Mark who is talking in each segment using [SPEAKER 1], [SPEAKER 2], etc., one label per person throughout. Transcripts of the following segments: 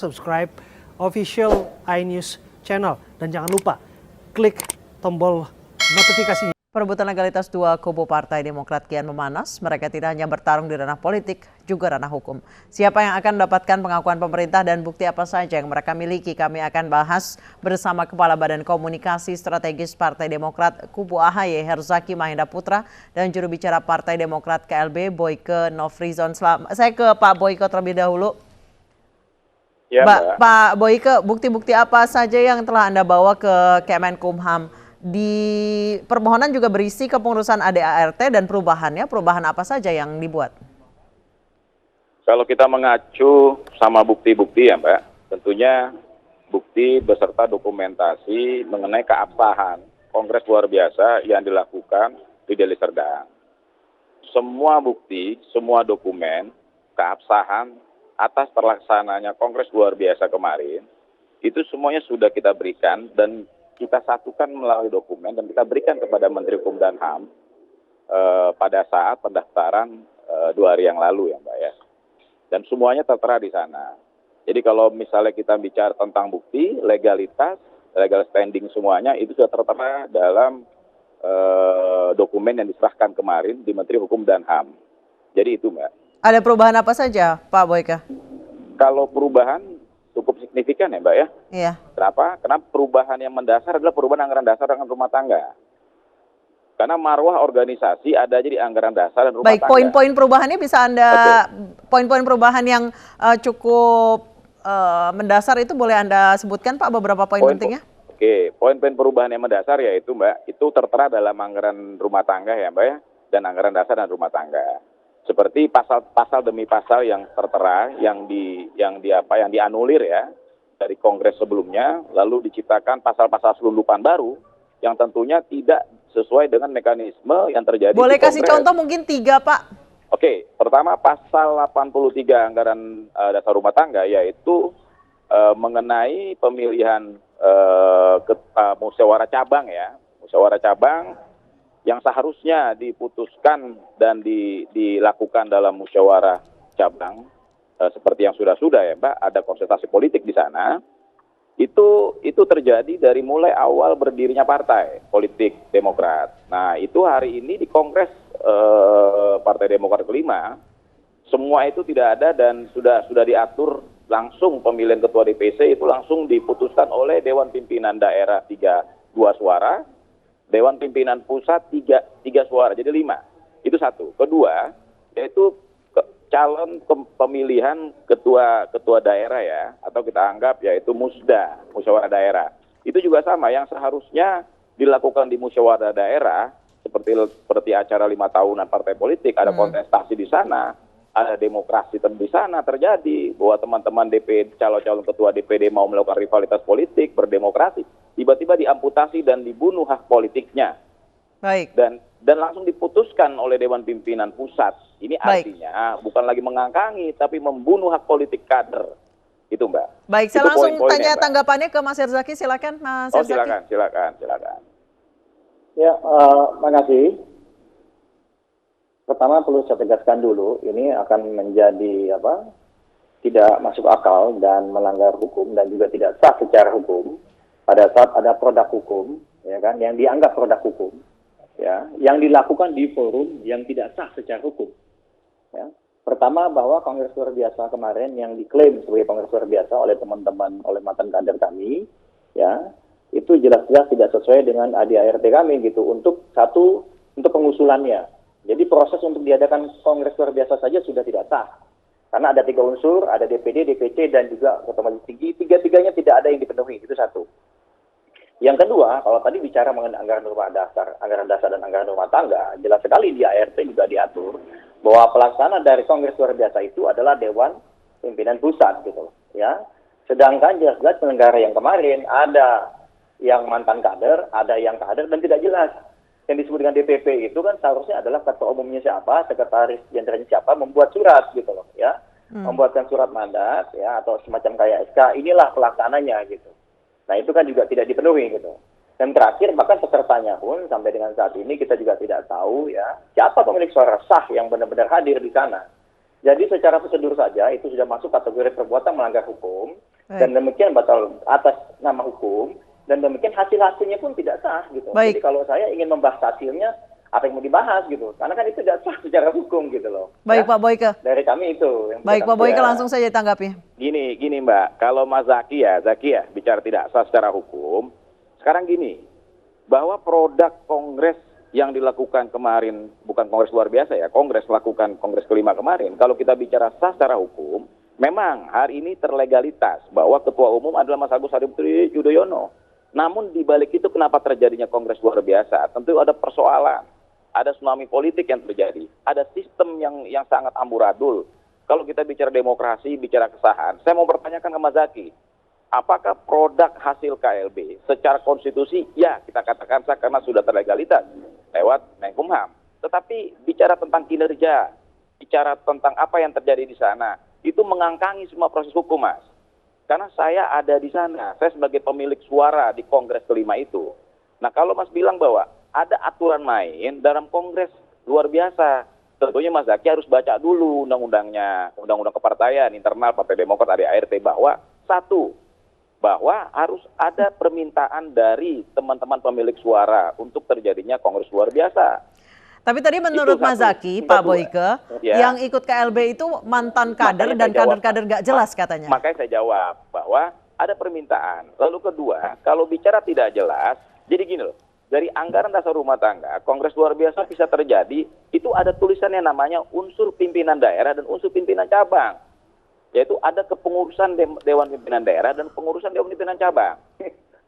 [SPEAKER 1] subscribe official iNews channel. Dan jangan lupa klik tombol notifikasinya.
[SPEAKER 2] Perebutan legalitas dua kubu Partai Demokrat kian memanas. Mereka tidak hanya bertarung di ranah politik, juga ranah hukum. Siapa yang akan mendapatkan pengakuan pemerintah dan bukti apa saja yang mereka miliki, kami akan bahas bersama Kepala Badan Komunikasi Strategis Partai Demokrat kubu AHY Herzaki Mahendra Putra dan juru bicara Partai Demokrat KLB Boyke Nofrizon. Saya ke Pak Boyke terlebih dahulu.
[SPEAKER 3] Ya, Mbak.
[SPEAKER 2] Pak Boyke, bukti-bukti apa saja yang telah Anda bawa ke Kemenkumham? Di permohonan juga berisi kepengurusan ADART dan perubahannya. Perubahan apa saja yang dibuat?
[SPEAKER 3] Kalau kita mengacu sama bukti-bukti ya Mbak, tentunya bukti beserta dokumentasi mengenai keabsahan Kongres luar biasa yang dilakukan di Deli Serdang. Semua bukti, semua dokumen, keabsahan atas terlaksananya Kongres luar biasa kemarin, itu semuanya sudah kita berikan dan kita satukan melalui dokumen dan kita berikan kepada Menteri Hukum dan HAM pada saat pendaftaran 2 hari yang lalu ya Mbak ya. Dan semuanya tertera di sana. Jadi kalau misalnya kita bicara tentang bukti, legalitas, legal standing semuanya itu sudah tertera dalam dokumen yang diserahkan kemarin di Menteri Hukum dan HAM. Jadi itu Mbak.
[SPEAKER 2] Ada perubahan apa saja Pak Boyke?
[SPEAKER 3] Kalau perubahan cukup signifikan ya Mbak ya.
[SPEAKER 2] Iya.
[SPEAKER 3] Kenapa? Karena perubahan yang mendasar adalah perubahan anggaran dasar dengan rumah tangga. Karena marwah organisasi ada aja di anggaran dasar dan rumah tangga.
[SPEAKER 2] Baik, poin-poin perubahannya bisa Anda, poin-poin perubahan yang cukup mendasar itu boleh Anda sebutkan Pak beberapa poin pentingnya?
[SPEAKER 3] Oke, poin-poin perubahan yang mendasar yaitu Mbak, itu tertera dalam anggaran rumah tangga ya Mbak ya, dan anggaran dasar dan rumah tangga. Seperti pasal demi pasal yang tertera, yang dianulir ya dari Kongres sebelumnya, lalu diciptakan pasal-pasal selundupan baru yang tentunya tidak sesuai dengan mekanisme yang terjadi.
[SPEAKER 2] Boleh kasih contoh mungkin 3 Pak?
[SPEAKER 3] Oke, pertama pasal 83 anggaran dasar rumah tangga yaitu mengenai pemilihan musyawarah cabang ya, musyawarah cabang yang seharusnya diputuskan dan dilakukan dalam musyawarah cabang seperti yang sudah ya Mbak, ada konsultasi politik di sana. Itu terjadi dari mulai awal berdirinya partai politik Demokrat. Nah, itu hari ini di Kongres Partai Demokrat kelima, semua itu tidak ada dan sudah diatur langsung pemilihan ketua DPC itu langsung diputuskan oleh Dewan Pimpinan Daerah 2 suara. Dewan Pimpinan Pusat 3 suara, jadi 5. Itu satu. Kedua, yaitu calon pemilihan ketua daerah ya, atau kita anggap yaitu musda, musyawarah daerah. Itu juga sama, yang seharusnya dilakukan di musyawarah daerah, seperti acara 5 tahunan partai politik, ada kontestasi di sana, ada demokrasi di sana terjadi, bahwa teman-teman DPD, calon-calon ketua DPD mau melakukan rivalitas politik, berdemokrasi, tiba-tiba diamputasi dan dibunuh hak politiknya.
[SPEAKER 2] Baik.
[SPEAKER 3] Dan langsung diputuskan oleh Dewan Pimpinan Pusat. Ini artinya bukan lagi mengangkangi, tapi membunuh hak politik kader. Itu Mbak.
[SPEAKER 2] Baik, saya langsung tanya tanggapannya ke Mas Herzaki, silakan Mas Herzaki.
[SPEAKER 3] Silakan.
[SPEAKER 4] Ya, makasih. Pertama perlu saya tegaskan dulu, ini akan menjadi tidak masuk akal dan melanggar hukum dan juga tidak sah secara hukum pada saat ada produk hukum, ya kan, yang dianggap produk hukum, ya, yang dilakukan di forum yang tidak sah secara hukum. Ya. Pertama bahwa Kongres luar biasa kemarin yang diklaim sebagai Kongres luar biasa oleh teman-teman, oleh mantan kader kami, ya, itu jelas-jelas tidak sesuai dengan ADART kami gitu untuk pengusulannya. Jadi proses untuk diadakan Kongres luar biasa saja sudah tidak sah. Karena ada 3 unsur, ada DPD, DPC, dan juga ketua majelis tinggi. 3-tiganya tidak ada yang dipenuhi, itu satu. Yang kedua, kalau tadi bicara mengenai anggaran dasar dan anggaran rumah tangga, jelas sekali di ART juga diatur bahwa pelaksana dari Kongres luar biasa itu adalah Dewan Pimpinan Pusat gitu, ya. Sedangkan jelas-jelas penyelenggara yang kemarin ada yang mantan kader, ada yang kader dan tidak jelas. Yang disebut dengan DPP itu kan seharusnya adalah ketua umumnya siapa, sekretaris jenderalnya siapa, membuat surat gitu loh ya. Membuatkan surat mandat ya atau semacam kayak SK, inilah pelaksananya gitu. Nah, itu kan juga tidak dipenuhi gitu. Dan terakhir bahkan pesertanya pun sampai dengan saat ini kita juga tidak tahu ya, siapa pemilik suara sah yang benar-benar hadir di sana. Jadi secara prosedur saja itu sudah masuk kategori perbuatan melanggar hukum dan demikian batal atas nama hukum, dan demikian hasil-hasilnya pun tidak sah gitu.
[SPEAKER 2] Baik.
[SPEAKER 4] Jadi kalau saya ingin membahas hasilnya, apa yang mau dibahas gitu, karena kan itu tidak sah secara hukum gitu loh.
[SPEAKER 2] Baik
[SPEAKER 4] Ya.
[SPEAKER 2] Pak Boyke.
[SPEAKER 4] Dari kami itu. Yang
[SPEAKER 2] Baik Pak Boyke,
[SPEAKER 3] Ya.
[SPEAKER 2] langsung saja tanggapi.
[SPEAKER 3] Gini Mbak, kalau Mas Zaki ya bicara tidak sah secara hukum. Sekarang gini, bahwa produk kongres yang dilakukan kemarin, bukan kongres luar biasa ya, kongres kelima kemarin, kalau kita bicara sah secara hukum, memang hari ini terlegalitas bahwa ketua umum adalah Mas Agus Harimurti Yudhoyono. Namun di balik itu kenapa terjadinya kongres luar biasa? Tentu ada persoalan, ada tsunami politik yang terjadi, ada sistem yang sangat amburadul. Kalau kita bicara demokrasi, bicara kesahan, saya mau bertanyakan ke Mas Zaki, apakah produk hasil KLB secara konstitusi, ya kita katakan sah karena sudah terlegalitas lewat Menkumham. Tetapi bicara tentang kinerja, bicara tentang apa yang terjadi di sana, itu mengangkangi semua proses hukum, Mas. Karena saya ada di sana, saya sebagai pemilik suara di kongres kelima itu. Nah kalau Mas bilang bahwa ada aturan main dalam kongres luar biasa, tentunya Mas Zaki harus baca dulu undang-undangnya, undang-undang kepartaian internal Partai Demokrat ADART, bahwa satu, bahwa harus ada permintaan dari teman-teman pemilik suara untuk terjadinya kongres luar biasa.
[SPEAKER 2] Tapi tadi menurut
[SPEAKER 3] Itu
[SPEAKER 2] Mas
[SPEAKER 3] satu.
[SPEAKER 2] Zaki,
[SPEAKER 3] Kedua,
[SPEAKER 2] Pak Boyke,
[SPEAKER 3] ya.
[SPEAKER 2] yang ikut KLB itu mantan kader
[SPEAKER 3] Makanya
[SPEAKER 2] dan
[SPEAKER 3] saya jawab,
[SPEAKER 2] kader-kader nggak jelas katanya.
[SPEAKER 3] Makanya saya jawab bahwa ada permintaan. Lalu kedua, kalau bicara tidak jelas, jadi gini loh, dari anggaran dasar rumah tangga, kongres luar biasa bisa terjadi, itu ada tulisannya namanya unsur pimpinan daerah dan unsur pimpinan cabang. Yaitu ada kepengurusan Dewan Pimpinan Daerah dan pengurusan Dewan Pimpinan Cabang.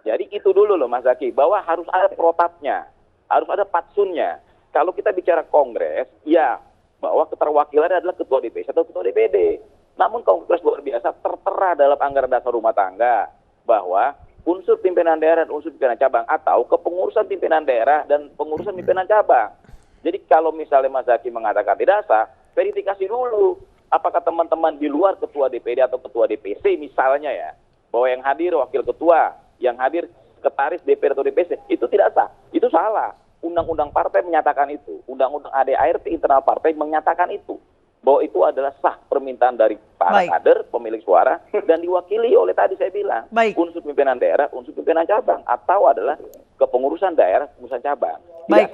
[SPEAKER 3] Jadi itu dulu loh Mas Zaki, bahwa harus ada protapnya, harus ada patsunnya. Kalau kita bicara kongres, ya bahwa keterwakilan adalah ketua DPC atau ketua DPD. Namun kongres luar biasa tertera dalam anggaran dasar rumah tangga bahwa unsur pimpinan daerah dan unsur pimpinan cabang atau kepengurusan pimpinan daerah dan pengurusan pimpinan cabang. Jadi kalau misalnya Mas Zaki mengatakan tidak sah, verifikasi dulu. Apakah teman-teman di luar ketua DPD atau ketua DPC misalnya ya, bahwa yang hadir wakil ketua, yang hadir sekretaris DPR atau DPC, itu tidak sah. Itu salah. Undang-undang partai menyatakan itu. Undang-undang ADART internal partai menyatakan itu. Bahwa itu adalah sah permintaan dari para kader, pemilik suara, dan diwakili oleh tadi saya bilang, unsur pimpinan daerah, unsur pimpinan cabang, atau adalah kepengurusan daerah, pengurusan cabang.
[SPEAKER 2] Baik,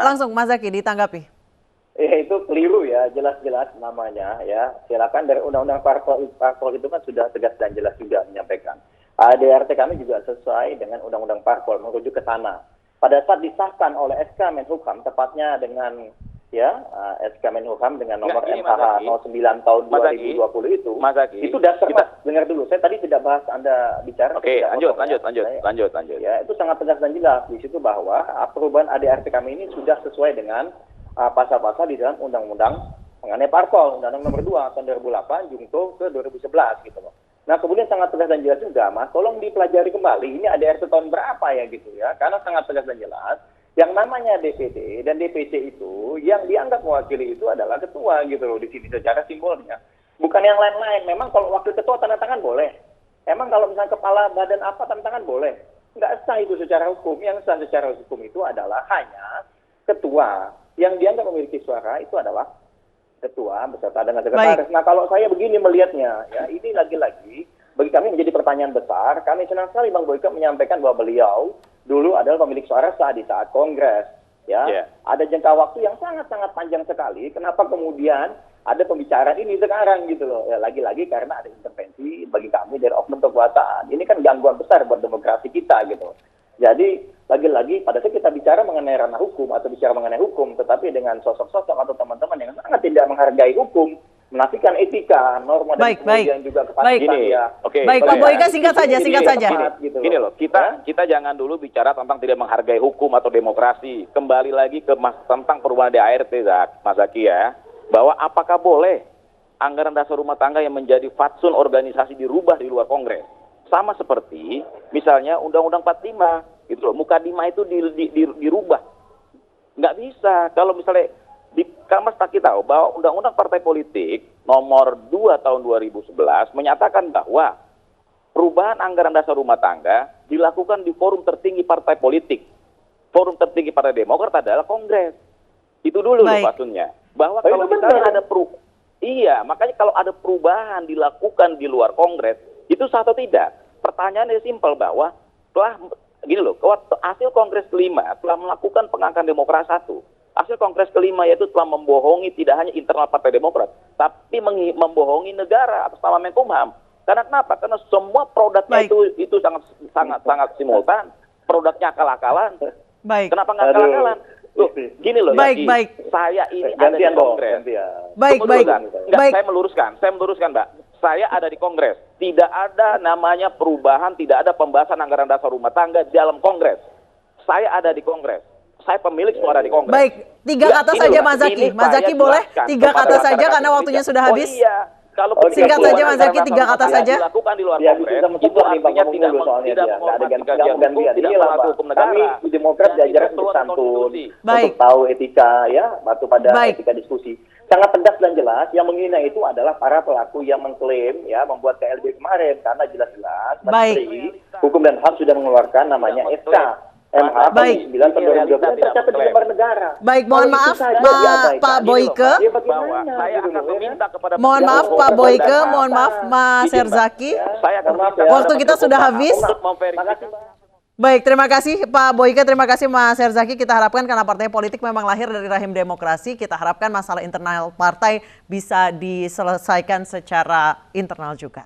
[SPEAKER 2] langsung Mas Zaki ditanggapi.
[SPEAKER 4] Ya itu keliru ya, jelas-jelas namanya ya. Silakan, dari undang-undang parpol itu kan sudah tegas dan jelas juga menyampaikan. ADART kami juga sesuai dengan undang-undang parpol, merujuk ke sana. Pada saat disahkan oleh SK Menhukam, tepatnya dengan ya SK Menhukam dengan nomor MHH 09 tahun 2020 itu, itu dasar Mas, dengar dulu. Saya tadi tidak bahas Anda bicara.
[SPEAKER 3] Oke, lanjut.
[SPEAKER 4] Ya, itu sangat tegas dan jelas di situ bahwa perubahan ADART kami ini sudah sesuai dengan pasal-pasal di dalam undang-undang mengenai parpol, undang-undang nomor 2 tahun 2008 jungto ke 2011 gitu loh. Nah kemudian sangat tegas dan jelas juga Mas, tolong dipelajari kembali ini ADART tahun berapa ya gitu ya, karena sangat tegas dan jelas yang namanya DPD dan DPC itu yang dianggap mewakili itu adalah ketua gitu loh di sini secara simbolnya, bukan yang lain-lain. Memang kalau wakil ketua tanda tangan boleh, emang kalau misalnya kepala badan apa tanda tangan boleh, nggak sah itu secara hukum. Yang sah secara hukum itu adalah hanya ketua. Yang dianggap memiliki suara itu adalah ketua beserta dengan sekretaris. Nah kalau saya begini melihatnya, ya ini lagi-lagi bagi kami menjadi pertanyaan besar. Kami senang sekali Bang Boyke menyampaikan bahwa beliau dulu adalah pemilik suara di saat kongres. Ya, ada jangka waktu yang sangat-sangat panjang sekali. Kenapa kemudian ada pembicaraan ini sekarang gitu loh? Ya lagi-lagi karena ada intervensi bagi kami dari oknum kekuasaan. Ini kan gangguan besar buat demokrasi kita gitu. Jadi lagi-lagi pada saat kita bicara mengenai ranah hukum atau bicara mengenai hukum, tetapi dengan sosok-sosok atau teman-teman yang sangat tidak menghargai hukum, menafikan etika, norma dan kemudian juga kepatuhan ya.
[SPEAKER 2] Baik Pak Boyke, singkat saja.
[SPEAKER 3] Gini loh, kita jangan dulu bicara tentang tidak menghargai hukum atau demokrasi. Kembali lagi ke tentang perubahan ADART, Mas Zaki ya, bahwa apakah boleh anggaran dasar rumah tangga yang menjadi fatsun organisasi dirubah di luar Kongres? Sama seperti misalnya Undang-Undang 45 gitu loh, mukadimah itu dirubah. Nggak bisa. Kalau misalnya Mas Taki tahu bahwa Undang-Undang Partai Politik nomor 2 tahun 2011 menyatakan bahwa perubahan anggaran dasar rumah tangga dilakukan di forum tertinggi partai politik. Forum tertinggi Partai Demokrat adalah Kongres. Itu dulu loh patsunnya. Bahwa kalau misalnya ada makanya kalau ada perubahan dilakukan di luar Kongres, Itu sah atau tidak? Pertanyaannya simpel bahwa telah gini loh, hasil Kongres kelima telah melakukan pengangkat Demokrat 1. Hasil Kongres kelima yaitu telah membohongi tidak hanya internal Partai Demokrat, tapi membohongi negara atas nama Menkumham. Karena kenapa? Karena semua produknya itu sangat simultan, produknya akal-akalan.
[SPEAKER 2] Baik.
[SPEAKER 3] Kenapa nggak akal-akalan? Loh, gini loh, saya ini ada di Kongres.
[SPEAKER 2] Baik.
[SPEAKER 3] Saya meluruskan, Mbak. Saya ada di Kongres. Tidak ada namanya perubahan, tidak ada pembahasan anggaran dasar rumah tangga di dalam Kongres. Saya ada di Kongres. Saya pemilik suara di Kongres.
[SPEAKER 2] Baik, 3 kata saja Mas Zaki. Mas Zaki boleh 3 kata saja karena waktunya sudah habis.
[SPEAKER 3] Oh iya. Kalau
[SPEAKER 2] singkat saja Mas Zaki, 3 kata saja.
[SPEAKER 3] Dilakukan di luar Kongres, itu artinya tidak menghormati kajian hukum, tidak melanggar hukum negara.
[SPEAKER 4] Kami di Demokrat diajarkan untuk santun, untuk tahu etika, ya, batu pada etika diskusi. Sangat tegas dan jelas, yang menghina itu adalah para pelaku yang mengklaim, ya, membuat KLB kemarin, karena jelas-jelas Menteri Hukum dan HAM sudah mengeluarkan namanya SK. MH 9 tahun 2020 tercatat di lembar negara.
[SPEAKER 2] Baik, mohon maaf Pak Boyke. Mohon maaf Pak Boyke, mohon maaf Mas Herzaki. Waktu kita sudah habis. Baik, terima kasih Pak Boyke, terima kasih Mas Herzaki. Kita harapkan karena partai politik memang lahir dari rahim demokrasi, kita harapkan masalah internal partai bisa diselesaikan secara internal juga.